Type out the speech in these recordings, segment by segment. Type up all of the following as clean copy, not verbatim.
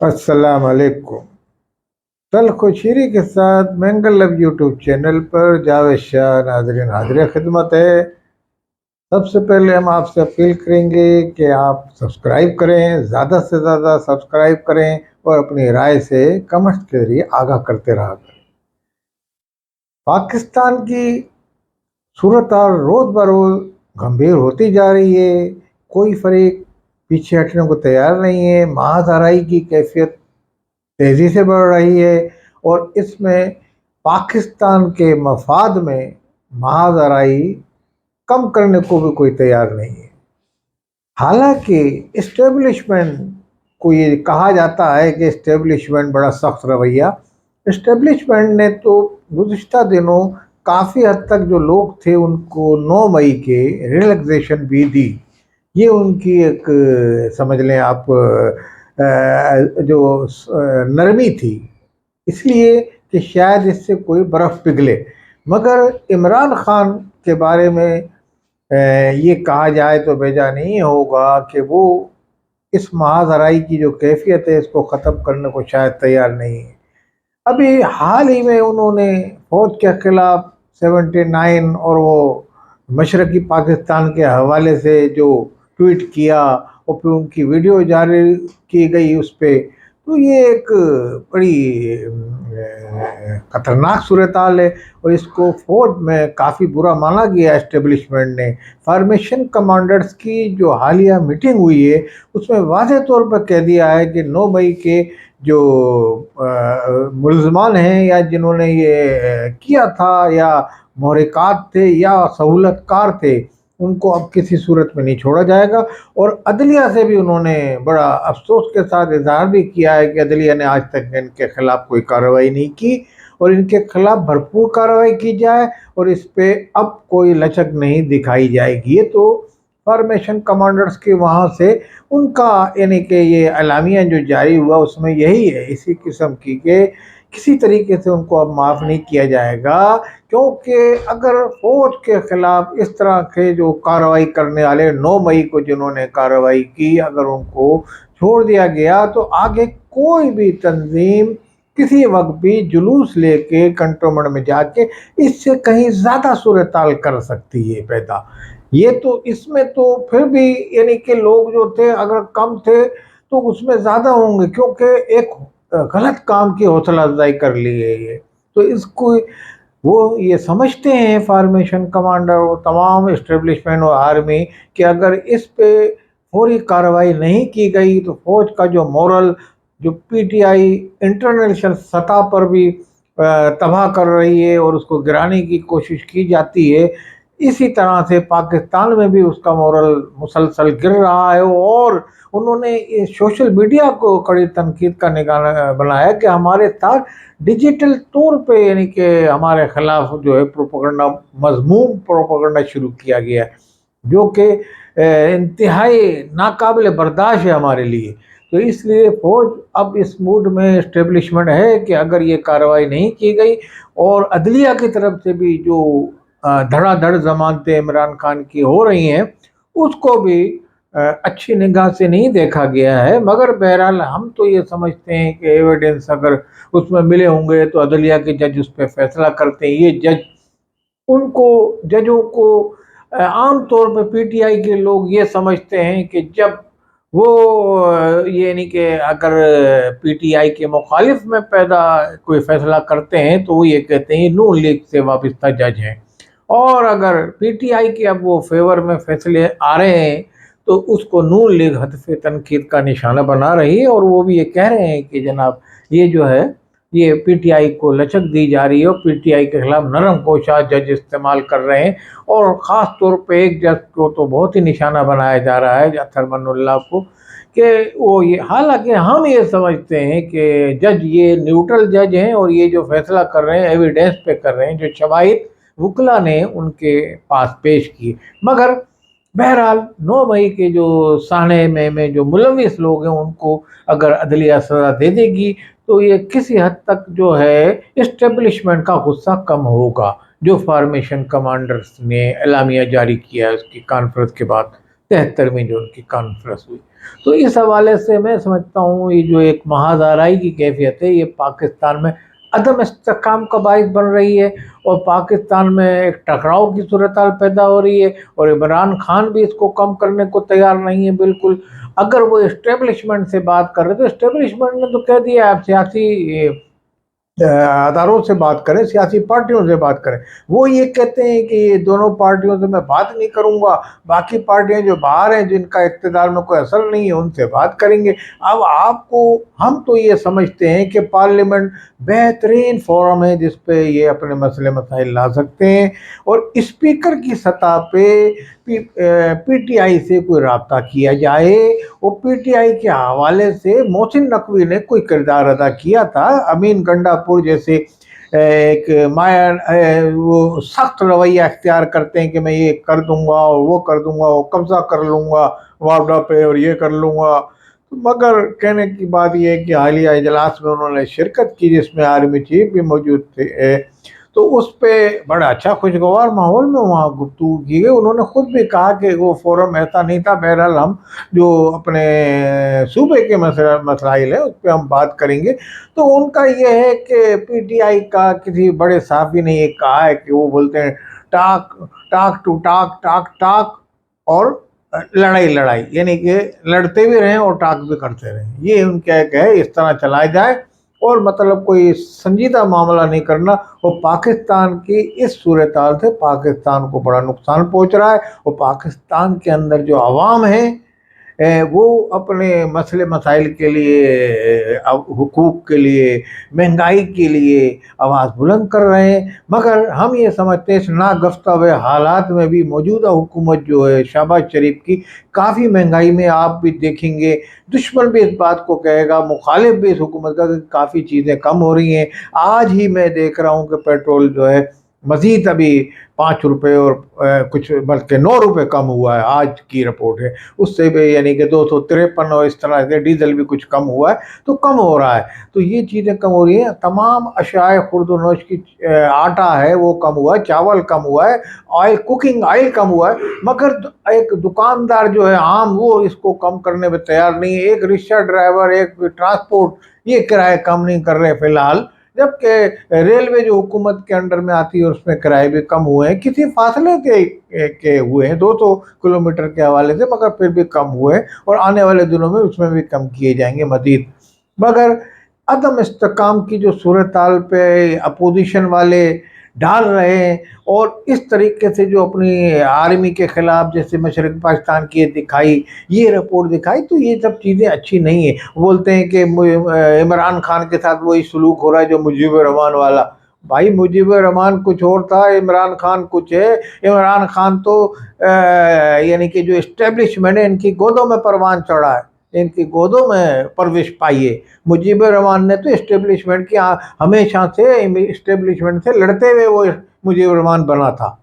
السلام علیکم۔ تلخ و شیریں کے ساتھ مینگل لب یوٹیوب چینل پر جاوید شاہ ناظرین حاضر خدمت ہے۔ سب سے پہلے ہم آپ سے اپیل کریں گے کہ آپ سبسکرائب کریں، زیادہ سے زیادہ سبسکرائب کریں اور اپنی رائے سے کمنٹس کے ذریعے آگاہ کرتے رہا کریں۔ پاکستان کی صورتحال روز بروز گمبھیر ہوتی جا رہی ہے، کوئی فریق پیچھے ہٹنے کو تیار نہیں ہے، محاذ آرائی کی کیفیت تیزی سے بڑھ رہی ہے اور اس میں پاکستان کے مفاد میں محاذ آرائی کم کرنے کو بھی کوئی تیار نہیں ہے۔ حالانکہ اسٹیبلشمنٹ کو یہ کہا جاتا ہے کہ اسٹیبلشمنٹ بڑا سخت رویہ، اسٹیبلشمنٹ نے تو گزشتہ دنوں کافی حد تک جو لوگ تھے ان کو 9 مئی کے ریلیکسیشن بھی دی۔ یہ ان کی ایک سمجھ لیں آپ جو نرمی تھی، اس لیے کہ شاید اس سے کوئی برف پگھلے۔ مگر عمران خان کے بارے میں یہ کہا جائے تو بیجا نہیں ہوگا کہ وہ اس محاذ آرائی کی جو کیفیت ہے اس کو ختم کرنے کو شاید تیار نہیں ہے۔ ابھی حال ہی میں انہوں نے فوج کے خلاف 79 اور وہ مشرقی پاکستان کے حوالے سے جو ٹویٹ کیا اور پھر ان کی ویڈیو جاری کی گئی اس پہ، تو یہ ایک بڑی خطرناک صورتحال ہے اور اس کو فوج میں کافی برا مانا گیا۔ اسٹیبلشمنٹ نے فارمیشن کمانڈرز کی جو حالیہ میٹنگ ہوئی ہے اس میں واضح طور پر کہہ دیا ہے کہ 9 مئی کے جو ملزمان ہیں یا جنہوں نے یہ کیا تھا یا محرکات تھے یا سہولت کار تھے، ان کو اب کسی صورت میں نہیں چھوڑا جائے گا۔ اور عدلیہ سے بھی انہوں نے بڑا افسوس کے ساتھ اظہار بھی کیا ہے کہ عدلیہ نے آج تک ان کے خلاف کوئی کارروائی نہیں کی اور ان کے خلاف بھرپور کارروائی کی جائے اور اس پہ اب کوئی لچک نہیں دکھائی جائے گی۔ یہ تو فارمیشن کمانڈرز کے وہاں سے ان کا یعنی کہ یہ اعلامیہ جو جاری ہوا اس میں یہی ہے، اسی قسم کی کہ کسی طریقے سے ان کو اب معاف نہیں کیا جائے گا، کیونکہ اگر فوج کے خلاف اس طرح کے جو کارروائی کرنے والے 9 مئی کو جنہوں نے کارروائی کی اگر ان کو چھوڑ دیا گیا تو آگے کوئی بھی تنظیم کسی وقت بھی جلوس لے کے کنٹونمنٹ میں جا کے اس سے کہیں زیادہ صورتحال کر سکتی ہے پیدا۔ یہ تو اس میں تو پھر بھی یعنی کہ لوگ جو تھے اگر کم تھے تو اس میں زیادہ ہوں گے، کیونکہ ایک غلط کام کی حوصلہ افزائی کر لی ہے یہ تو اس کو وہ یہ سمجھتے ہیں فارمیشن کمانڈر اور تمام اسٹیبلشمنٹ اور آرمی کہ اگر اس پہ فوری کارروائی نہیں کی گئی تو فوج کا جو مورل جو پی ٹی آئی انٹرنیشنل سطح پر بھی تباہ کر رہی ہے اور اس کو گرانے کی کوشش کی جاتی ہے، اسی طرح سے پاکستان میں بھی اس کا مورل مسلسل گر رہا ہے۔ اور انہوں نے سوشل میڈیا کو کڑی تنقید کا نگران بنایا کہ ہمارے ساتھ ڈیجیٹل طور پہ یعنی کہ ہمارے خلاف جو ہے پروپیگنڈا مذموم پروپیگنڈا شروع کیا گیا ہے، جو کہ انتہائی ناقابل برداشت ہے ہمارے لیے۔ تو اس لیے فوج اب اس موڈ میں اسٹیبلشمنٹ ہے کہ اگر یہ کارروائی نہیں کی گئی اور عدلیہ کی طرف سے بھی جو دھڑا دھڑ ضمانتیں عمران خان کی ہو رہی ہیں اس کو بھی اچھی نگاہ سے نہیں دیکھا گیا ہے، مگر بہرحال ہم تو یہ سمجھتے ہیں کہ ایویڈنس اگر اس میں ملے ہوں گے تو عدلیہ کے جج اس پہ فیصلہ کرتے ہیں۔ یہ جج ان کو ججوں کو عام طور پہ پی ٹی آئی کے لوگ یہ سمجھتے ہیں کہ جب وہ یعنی کہ اگر پی ٹی آئی کے مخالف میں پیدا کوئی فیصلہ کرتے ہیں تو وہ یہ کہتے ہیں نون لیگ سے وابستہ جج ہیں، اور اگر پی ٹی آئی کے اب وہ فیور میں فیصلے آ رہے ہیں تو اس کو نون لیگ ہدف تنقید کا نشانہ بنا رہی ہے اور وہ بھی یہ کہہ رہے ہیں کہ جناب یہ جو ہے یہ پی ٹی آئی کو لچک دی جا رہی ہے اور پی ٹی آئی کے خلاف نرم کوشاں جج استعمال کر رہے ہیں، اور خاص طور پہ ایک جج کو تو بہت ہی نشانہ بنایا جا رہا ہے اطہر من اللہ کو کہ وہ یہ، حالانکہ ہم یہ سمجھتے ہیں کہ جج یہ نیوٹرل جج ہیں اور یہ جو فیصلہ کر رہے ہیں ایویڈنس پہ کر رہے ہیں جو شواہد وکلا نے ان کے پاس پیش کی۔ مگر بہرحال 9 مئی کے جو سانے میں جو ملوث لوگ ہیں ان کو اگر عدلیہ سزا دے دے گی تو یہ کسی حد تک جو ہے اسٹیبلشمنٹ کا غصہ کم ہوگا، جو فارمیشن کمانڈرز نے اعلامیہ جاری کیا ہے اس کی کانفرنس کے بعد۔ 73ویں جو ان کی کانفرنس ہوئی۔ تو اس حوالے سے میں سمجھتا ہوں یہ جو ایک محاذ آرائی کی کیفیت ہے یہ پاکستان میں عدم استحکام کا باعث بن رہی ہے، اور پاکستان میں ایک ٹکراؤ کی صورتحال پیدا ہو رہی ہے، اور عمران خان بھی اس کو کم کرنے کو تیار نہیں ہے بالکل۔ اگر وہ اسٹیبلشمنٹ سے بات کر رہے تو اسٹیبلشمنٹ نے تو کہہ دیا آپ سیاسی اداروں سے بات کریں، سیاسی پارٹیوں سے بات کریں۔ وہ یہ کہتے ہیں کہ یہ دونوں پارٹیوں سے میں بات نہیں کروں گا، باقی پارٹیاں جو باہر ہیں جن کا اقتدار میں کوئی اثر نہیں ہے ان سے بات کریں گے۔ اب آپ کو ہم تو یہ سمجھتے ہیں کہ پارلیمنٹ بہترین فورم ہے جس پہ یہ اپنے مسئلے مسائل لا سکتے ہیں، اور اسپیکر کی سطح پہ پی ٹی آئی سے کوئی رابطہ کیا جائے۔ وہ پی ٹی آئی کے حوالے سے محسن نقوی نے کوئی کردار ادا کیا تھا، امین گنڈا پور جیسے ایک مائر وہ سخت رویہ اختیار کرتے ہیں کہ میں یہ کر دوں گا اور وہ کر دوں گا، وہ قبضہ کر لوں گا واپڈا پہ اور یہ کر لوں گا۔ مگر کہنے کی بات یہ ہے کہ حالیہ اجلاس میں انہوں نے شرکت کی جس میں آرمی چیف بھی موجود تھے، تو اس پہ بڑا اچھا خوشگوار ماحول میں وہاں گفتگو کی گئی۔ انہوں نے خود بھی کہا کہ وہ فورم ایسا نہیں تھا، بہرحال ہم جو اپنے صوبے کے مسائل ہیں اس پہ ہم بات کریں گے۔ تو ان کا یہ ہے کہ پی ٹی آئی کا کسی بڑے صحافی نے یہ کہا ہے کہ وہ بولتے ہیں talk talk to talk talk talk اور لڑائی لڑائی، یعنی کہ لڑتے بھی رہیں اور ٹاک بھی کرتے رہیں، یہ ان کا ایک ہے، اس طرح چلایا جائے اور مطلب کوئی سنجیدہ معاملہ نہیں کرنا۔ اور پاکستان کی اس صورتحال سے پاکستان کو بڑا نقصان پہنچ رہا ہے، اور پاکستان کے اندر جو عوام ہیں وہ اپنے مسئلے مسائل کے لیے، حقوق کے لیے، مہنگائی کے لیے آواز بلند کر رہے ہیں۔ مگر ہم یہ سمجھتے ہیں اس ناگفتہ ہوئے حالات میں بھی موجودہ حکومت جو ہے شہباز شریف کی، کافی مہنگائی میں آپ بھی دیکھیں گے دشمن بھی اس بات کو کہے گا، مخالف بھی اس حکومت کا، کہ کافی چیزیں کم ہو رہی ہیں۔ آج ہی میں دیکھ رہا ہوں کہ پیٹرول جو ہے مزید ابھی 5 روپے اور کچھ بلکہ 9 روپے کم ہوا ہے، آج کی رپورٹ ہے، اس سے بھی یعنی کہ 253 اور اس طرح سے ڈیزل بھی کچھ کم ہوا ہے، تو کم ہو رہا ہے۔ تو یہ چیزیں کم ہو رہی ہیں، تمام اشیاء خرد و نوش کی آٹا ہے وہ کم ہوا ہے، چاول کم ہوا ہے، آئل کوکنگ آئل کم ہوا ہے، مگر ایک دکاندار جو ہے عام وہ اس کو کم کرنے میں تیار نہیں ہے۔ ایک رکشہ ڈرائیور، ایک ٹرانسپورٹ یہ کرائے کم نہیں کر رہے فی الحال، جبکہ ریلوے جو حکومت کے انڈر میں آتی ہے اس میں کرائے بھی کم ہوئے ہیں، کسی فاصلے کے ہوئے ہیں 200 کلومیٹر کے حوالے سے، مگر پھر بھی کم ہوئے ہیں، اور آنے والے دنوں میں اس میں بھی کم کیے جائیں گے مزید۔ مگر عدم استحکام کی جو صورتحال پہ اپوزیشن والے ڈال رہے ہیں، اور اس طریقے سے جو اپنی آرمی کے خلاف جیسے مشرق پاکستان کی دکھائی، یہ رپورٹ دکھائی، تو یہ سب چیزیں اچھی نہیں ہیں۔ بولتے ہیں کہ عمران خان کے ساتھ وہی سلوک ہو رہا ہے جو مجیب الرحمان والا۔ بھائی مجیب الرحمان کچھ اور تھا، عمران خان کچھ ہے۔ عمران خان تو یعنی کہ جو اسٹیبلشمنٹ ہے ان کی گودوں میں پروان چڑھا ہے، ان کی گودوں میں پرورش پائی ہے۔ مجیب الرحمان نے تو اسٹیبلشمنٹ کی ہمیشہ سے اسٹیبلشمنٹ سے لڑتے ہوئے وہ مجیب الرحمان بنا تھا۔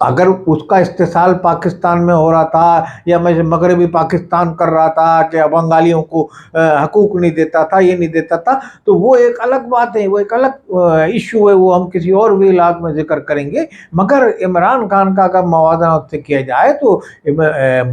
اگر اس کا استحصال پاکستان میں ہو رہا تھا یا مغربی پاکستان کر رہا تھا کہ بنگالیوں کو حقوق نہیں دیتا تھا، یہ نہیں دیتا تھا، تو وہ ایک الگ بات ہے، وہ ایک الگ ایشو ہے، وہ ہم کسی اور ویلاگ میں ذکر کریں گے۔ مگر عمران خان کا اگر موازنہ اس سے کیا جائے تو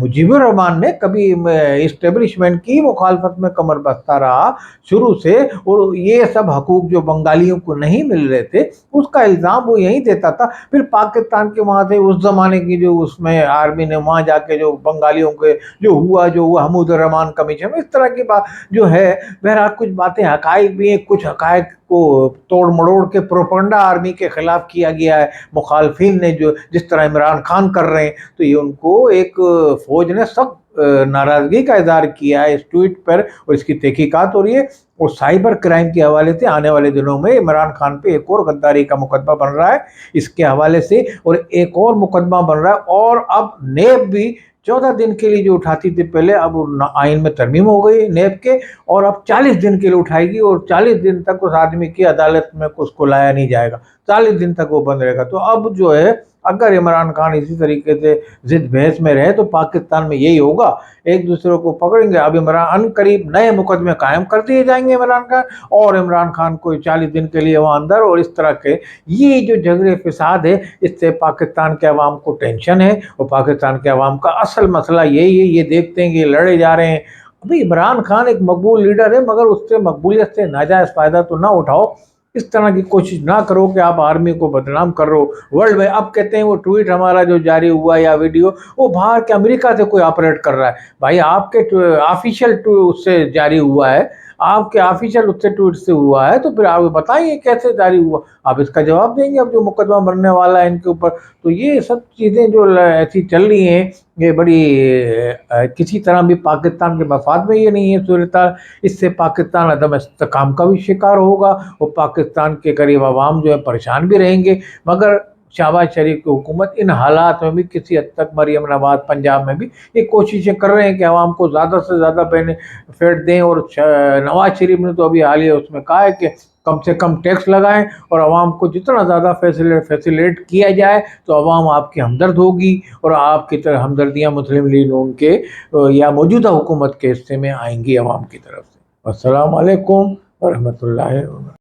مجیب الرحمان نے کبھی اسٹیبلشمنٹ کی مخالفت میں کمر بستہ رہا شروع سے، اور یہ سب حقوق جو بنگالیوں کو نہیں مل رہے تھے اس کا الزام وہ یہی دیتا تھا۔ پھر پاکستان کے وہاں سے اس زمانے کی جو اس میں آرمی نے وہاں جا کے جو بنگالیوں کے جو ہوا حمود الرحمان کمیشن، اس طرح کی بات جو ہے، بہرحال کچھ باتیں حقائق بھی ہیں، کچھ حقائق کو توڑ مڑوڑ کے پروپگنڈا آرمی کے خلاف کیا گیا ہے مخالفین نے، جو جس طرح عمران خان کر رہے ہیں، تو یہ ان کو ایک فوج نے سخت ناراضگی کا اظہار کیا ہے اس ٹویٹ پر، اور اس کی تحقیقات ہو رہی ہے۔ اور سائبر کرائم کے حوالے سے آنے والے دنوں میں عمران خان پہ ایک اور غداری کا مقدمہ بن رہا ہے اس کے حوالے سے، اور ایک اور مقدمہ بن رہا ہے، اور اب نیب بھی 14 دن کے لیے جو اٹھاتی تھی پہلے، اب آئین میں ترمیم ہو گئی نیب کے، اور اب 40 دن کے لیے اٹھائے گی، اور 40 دن تک اس آدمی کی عدالت میں اس کو لایا نہیں جائے گا، 40 دن تک وہ بند رہے گا۔ تو اب جو ہے اگر عمران خان اسی طریقے سے ضد بحث میں رہے تو پاکستان میں یہی ہوگا، ایک دوسرے کو پکڑیں گے۔ اب عمران قریب نئے مقدمے قائم کر دیے جائیں گے عمران خان، اور عمران خان کو 40 دن کے لیے وہاں اندر، اور اس طرح کے یہ جو جھگڑے فساد ہے اس سے پاکستان کے عوام کو ٹینشن ہے، اور پاکستان کے عوام کا اصل مسئلہ یہی ہے، یہ دیکھتے ہیں کہ یہ لڑے جا رہے ہیں۔ ابھی عمران خان ایک مقبول لیڈر ہے، مگر اس سے مقبولیت سے ناجائز فائدہ تو نہ اٹھاؤ، اس طرح کی کوشش نہ کرو کہ آپ آرمی کو بدنام کر رہے ہو ورلڈ میں۔ اب کہتے ہیں وہ ٹویٹ ہمارا جو جاری ہوا یا ویڈیو، وہ باہر کے امریکہ سے کوئی آپریٹ کر رہا ہے۔ بھائی آپ کے آفیشیل اس سے جاری ہوا ہے، آپ کے آفیشیل اس سے ٹویٹ سے ہوا ہے، تو پھر آپ بتائیں کیسے جاری ہوا، آپ اس کا جواب دیں گے اب جو مقدمہ بننے والا ہے ان کے اوپر۔ تو یہ سب چیزیں جو ایسی چل رہی ہیں، یہ بڑی کسی طرح بھی پاکستان کے مفاد میں یہ نہیں ہے صورتحال، اس سے پاکستان عدم استحکام کا بھی شکار ہوگا، اور پاکستان کے قریب عوام جو ہے پریشان بھی رہیں گے۔ مگر شہباز شریف کی حکومت ان حالات میں بھی کسی حد تک، مریم نواز پنجاب میں بھی یہ کوششیں کر رہے ہیں کہ عوام کو زیادہ سے زیادہ بینیفٹ دیں، اور نواز شریف نے تو ابھی حالیہ اس میں کہا ہے کہ کم سے کم ٹیکس لگائیں، اور عوام کو جتنا زیادہ فیسیلیٹ کیا جائے تو عوام آپ کی ہمدرد ہوگی، اور آپ کی طرح ہمدردیاں مسلم لیگ نون کے یا موجودہ حکومت کے حصے میں آئیں گی عوام کی طرف سے۔ السلام علیکم ورحمۃ اللہ وبرکاتہ۔